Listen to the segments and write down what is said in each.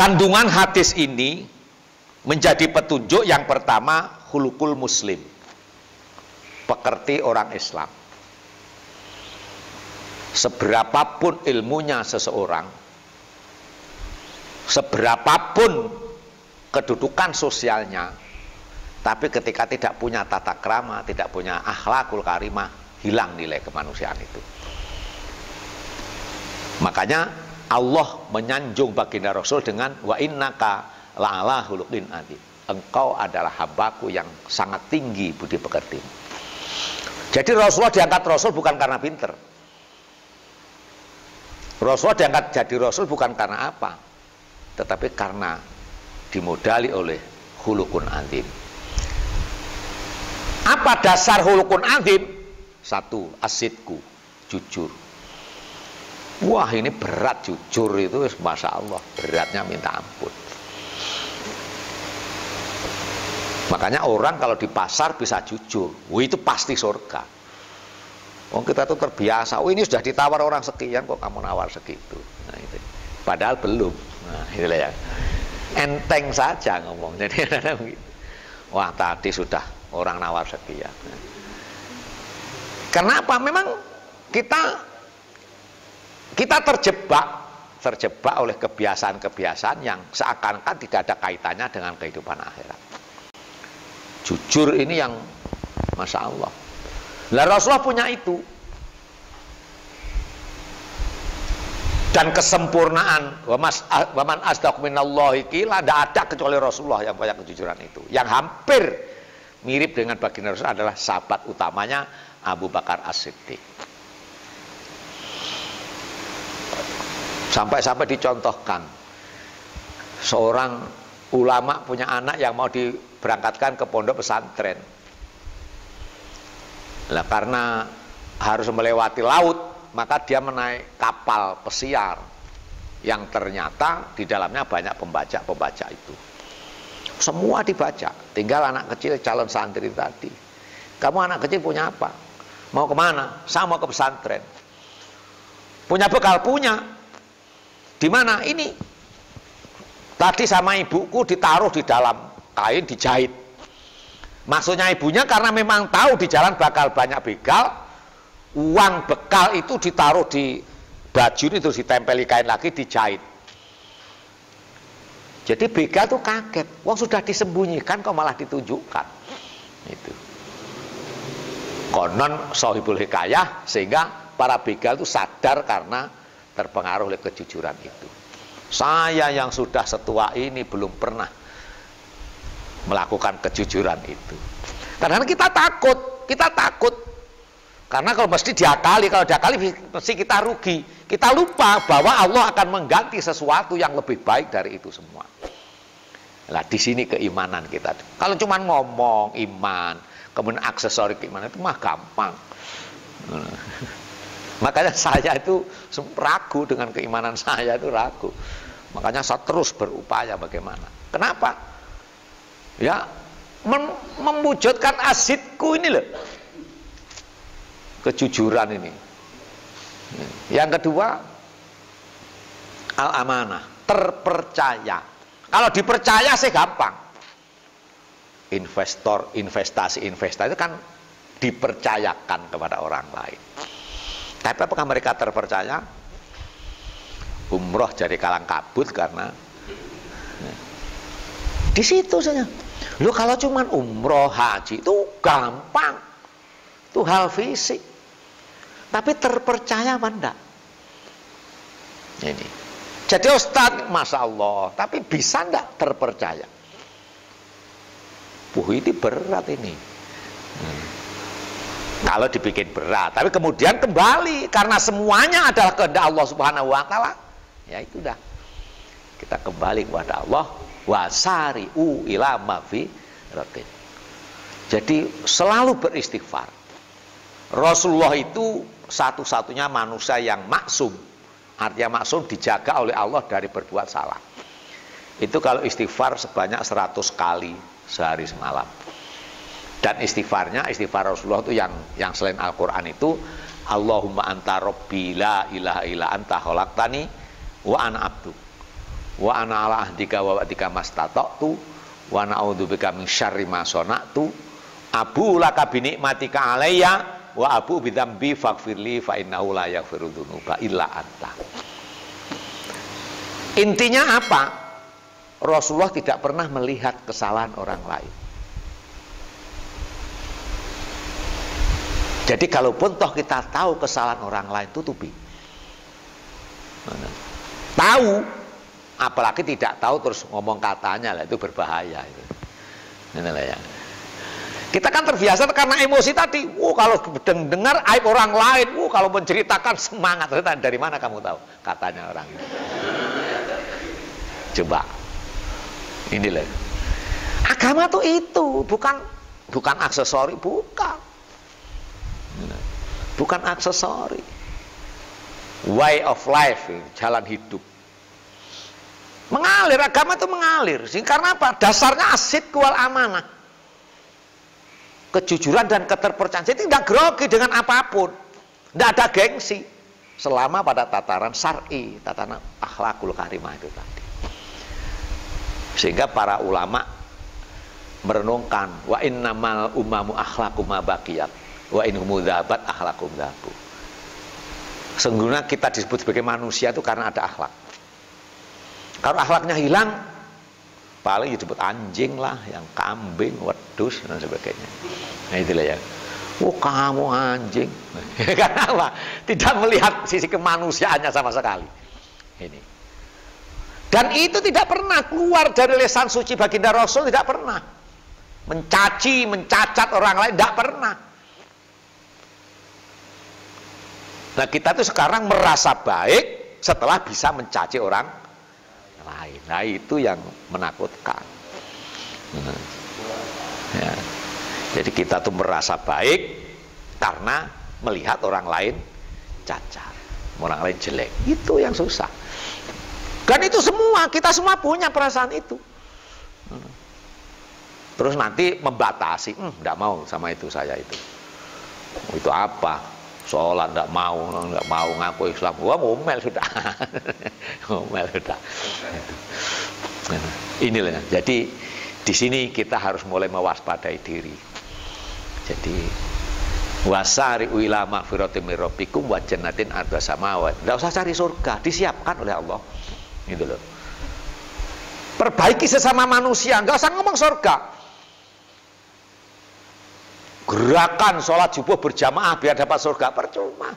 Kandungan hadis ini menjadi petunjuk yang pertama, khulukul muslim, pekerti orang Islam. Seberapapun ilmunya seseorang, seberapapun kedudukan sosialnya, tapi ketika tidak punya tata krama, tidak punya akhlakul karimah, hilang nilai kemanusiaan itu. Makanya Allah menyanjung baginda Rasul dengan wa innaka la'ala khuluqin adzim. Engkau adalah hambaku yang sangat tinggi budi pekerti. Jadi Rasulullah diangkat Rasul bukan karena pinter. Rasulullah diangkat jadi Rasul bukan karena apa, tetapi karena dimodali oleh khuluqun adzim. Apa dasar khuluqun adzim? Satu, asidku, jujur. Wah, ini berat jujur itu, masya Allah, beratnya minta ampun. Makanya orang kalau di pasar bisa jujur, wah itu pasti surga. Oh, kita tuh terbiasa, oh ini sudah ditawar orang sekian kok kamu nawar segitu. Nah, itu. Padahal belum. Nah, itulah ya. Enteng saja ngomong. Jadi wah tadi sudah orang nawar sekian. Kenapa? Memang kita terjebak oleh kebiasaan-kebiasaan yang seakan-akan tidak ada kaitannya dengan kehidupan akhirat. Jujur ini yang masya Allah. Lah Rasulullah punya itu. Dan kesempurnaan waman asdaq minallahi qila, tidak ada kecuali Rasulullah yang punya kejujuran itu. Yang hampir mirip dengan baginda Rasul adalah sahabat utamanya Abu Bakar As-Siddiq. Sampai-sampai dicontohkan seorang ulama punya anak yang mau diberangkatkan ke pondok pesantren. Nah, karena harus melewati laut, maka dia menaik kapal pesiar yang ternyata di dalamnya banyak pembaca itu. Semua dibaca, tinggal anak kecil calon santri tadi. Kamu anak kecil punya apa? Mau kemana? Saya mau ke pesantren. Punya bekal? Punya. Di mana? Ini. Tadi sama ibuku ditaruh di dalam kain dijahit. Maksudnya ibunya karena memang tahu di jalan bakal banyak begal, uang bekal itu ditaruh di baju ini terus ditempeli kain lagi dijahit. Jadi begal tuh kaget, uang sudah disembunyikan kok malah ditunjukkan. Itu. Konon sahibul hikayah sehingga para begal itu sadar karena terpengaruh oleh kejujuran itu. Saya yang sudah setua ini belum pernah melakukan kejujuran itu. Karena kita takut. Karena kalau mesti diakali, kalau diakali mesti kita rugi. Kita lupa bahwa Allah akan mengganti sesuatu yang lebih baik dari itu semua. Nah, di sini keimanan kita. Kalau cuma ngomong iman, kemudian aksesori keimanan itu mah gampang. Makanya saya itu ragu dengan keimanan saya itu ragu. Makanya saya terus berupaya bagaimana. Kenapa? Ya, mewujudkan asidku ini loh. Kejujuran ini. Yang kedua, al-amanah, terpercaya. Kalau dipercaya sih gampang. Investasi itu kan dipercayakan kepada orang lain. Tapi apakah mereka terpercaya? Umroh jadi kalang kabut karena di situ saja. Lu kalau cuman umroh haji itu gampang, itu hal fisik. Tapi terpercaya apa enggak? Ini. Jadi Ustadz, masya Allah, tapi bisa enggak terpercaya? Ini berat ini. Kalau dibikin berat, tapi kemudian kembali karena semuanya adalah kehendak Allah Subhanahu wa taala. Ya itu dah. Kita kembali kepada Allah, wasari'u ila maghfiratin. Jadi selalu beristighfar. Rasulullah itu satu-satunya manusia yang maksum. Artinya maksum dijaga oleh Allah dari berbuat salah. Itu kalau istighfar sebanyak 100 kali sehari semalam. Dan istighfar Rasulullah itu yang selain Al-Quran itu Allahumma anta rabbi la ilaha illa anta khalaqtani wa ana abdu wa ana ala ahdika wa wa'dika mastata'tu wa na'udzubika min syarri ma sana'tu abu laka bi nikmatika alayya wa abu bi dzambi faghfirli fa innahu la yaghfiru dzunuba illa anta. Intinya apa? Rasulullah tidak pernah melihat kesalahan orang lain. Jadi kalaupun toh kita tahu kesalahan orang lain, tutupi. Tahu, apalagi tidak tahu terus ngomong katanya lah, itu berbahaya itu. Ya. Kita kan terbiasa karena emosi tadi. Kalau dengar aib orang lain, kalau menceritakan semangat. Dari mana kamu tahu katanya orang itu? Coba. Inilah. Agama tuh itu, bukan aksesori, bukan. Bukan aksesori. Way of life, jalan hidup. Mengalir, agama itu mengalir. Karena apa? Dasarnya asid wal amanah. Kejujuran dan keterpercayaan. Jadi tidak grogi dengan apapun. Tidak ada gengsi. Selama pada tataran syar'i, tataran akhlakul karimah itu tadi. Sehingga para ulama merenungkan wa innamal umamu akhlaqu ma baqiyat wa in hum dzabat akhlaqum dzabu. Sesungguhnya kita disebut sebagai manusia itu karena ada akhlak. Kalau akhlaknya hilang, paling disebut anjing lah, yang kambing, wedus dan sebagainya. Nah itulah ya. Kamu anjing. Karena apa? Tidak melihat sisi kemanusiaannya sama sekali. Ini. Dan itu tidak pernah keluar dari lisan suci baginda Rasul, tidak pernah. Mencaci, mencacat orang lain, tidak pernah. Nah kita tuh sekarang merasa baik setelah bisa mencaci orang lain. Nah itu yang menakutkan. Ya. Jadi kita tuh merasa baik karena melihat orang lain cacat, orang lain jelek. Itu yang susah. Dan itu semua, kita semua punya perasaan itu. Terus nanti membatasi, enggak mau sama itu saya itu. Itu apa? Sholat enggak mau ngaku Islam. Wah, ngomel sudah. Ngomel sudah. Inilah. Jadi di sini kita harus mulai mewaspadai diri. Jadi wasari ila maghfiratin mir rabbikum wa jannatin ardha samawati. Enggak usah cari surga, disiapkan oleh Allah. Gitu loh. Perbaiki sesama manusia, enggak usah ngomong surga. Gerakan sholat subuh berjamaah biar dapat surga, percuma.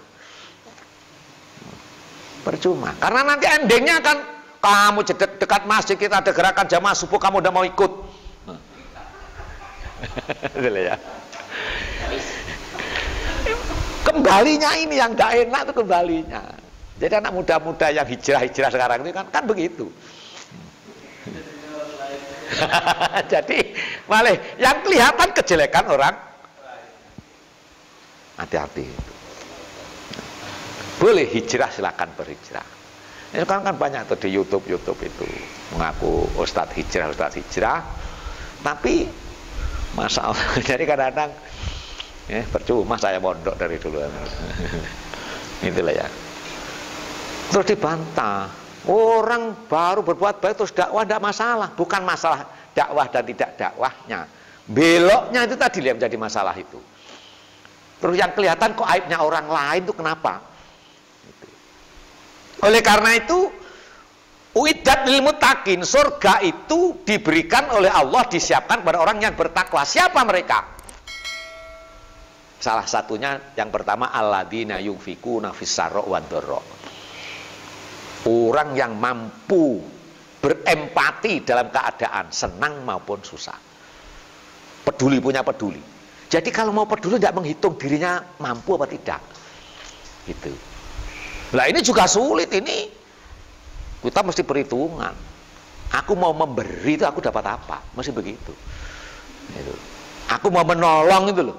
Percuma. Karena nanti endingnya kan kamu dekat masjid kita ada gerakan jamaah subuh, kamu udah mau ikut. Ya. Kembalinya ini yang gak enak tuh kembalinya. Jadi anak muda-muda yang hijrah-hijrah sekarang ini kan begitu. Jadi malah yang kelihatan kejelekan orang. Hati-hati. Boleh hijrah, silakan berhijrah. Ini kan banyak tuh di YouTube itu mengaku Ustadz hijrah. Tapi masalah jadi kadang-kadang percuma saya mondok dari dulu. Itulah ya. Terus dibantah. Orang baru berbuat baik terus dakwah tidak masalah. Bukan masalah dakwah dan tidak dakwahnya. Beloknya itu tadi yang menjadi masalah itu. Terus yang kelihatan kok aibnya orang lain itu kenapa? Oleh karena itu uiddat lil muttaqin, surga itu diberikan oleh Allah, disiapkan pada orang yang bertakwa. Siapa mereka? Salah satunya yang pertama alladzina yunfikuna fis-sarra wad-dharra. Orang yang mampu berempati dalam keadaan senang maupun susah. Peduli, punya peduli. Jadi kalau mau peduli tidak menghitung dirinya mampu apa tidak. Gitu. Nah ini juga sulit ini. Kita mesti perhitungan. Aku mau memberi itu aku dapat apa? Mesti begitu. Gitu. Aku mau menolong itu loh.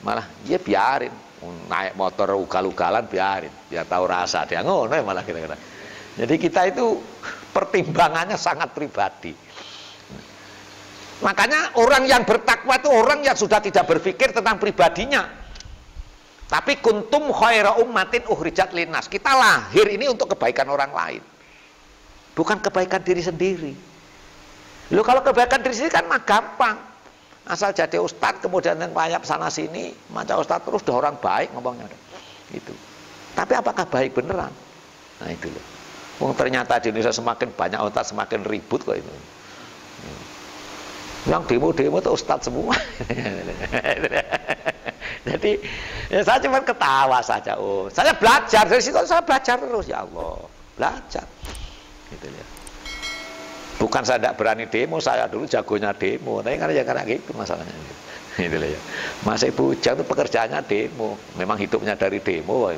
Malah dia biarin. Naik motor ugal-ugalan biarin. Biar tahu rasa. Dia ngono malah kira-kira. Jadi kita itu pertimbangannya sangat pribadi. Makanya orang yang bertakwa itu orang yang sudah tidak berpikir tentang pribadinya. Tapi kuntum khaira ummatin ukhrijat linnas. Kita lahir ini untuk kebaikan orang lain. bukan kebaikan diri sendiri. Lo kalau kebaikan diri sendiri kan mah gampang. Asal jadi ustadz kemudian yang payap sana sini, macam ustadz terus udah orang baik ngomongnya. Gitu. Tapi apakah baik beneran? Nah itu loh. Ternyata di Indonesia semakin banyak ustadz semakin ribut kok itu. Yang demo-demo itu ustadz semua. Jadi ya saya cuma ketawa saja. Oh, saya belajar dari situ, saya belajar terus, ya Allah, belajar. Gitu ya. Bukan saya tidak berani demo, saya dulu jagonya demo, tapi kan ya karena gitu masalahnya. Gitu ya. Masih bujang itu pekerjaannya demo, memang hidupnya dari demo.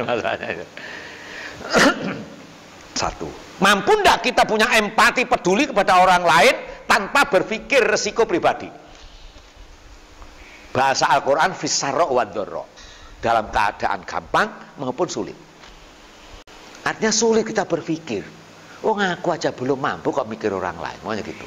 Masalahnya. Satu, mampu tidak kita punya empati peduli kepada orang lain tanpa berpikir resiko pribadi. Bahasa Al-Quran fisarro wadorro, dalam keadaan gampang maupun sulit. Artinya sulit kita berpikir, oh ngaku aja belum mampu kok mikir orang lain, makanya gitu.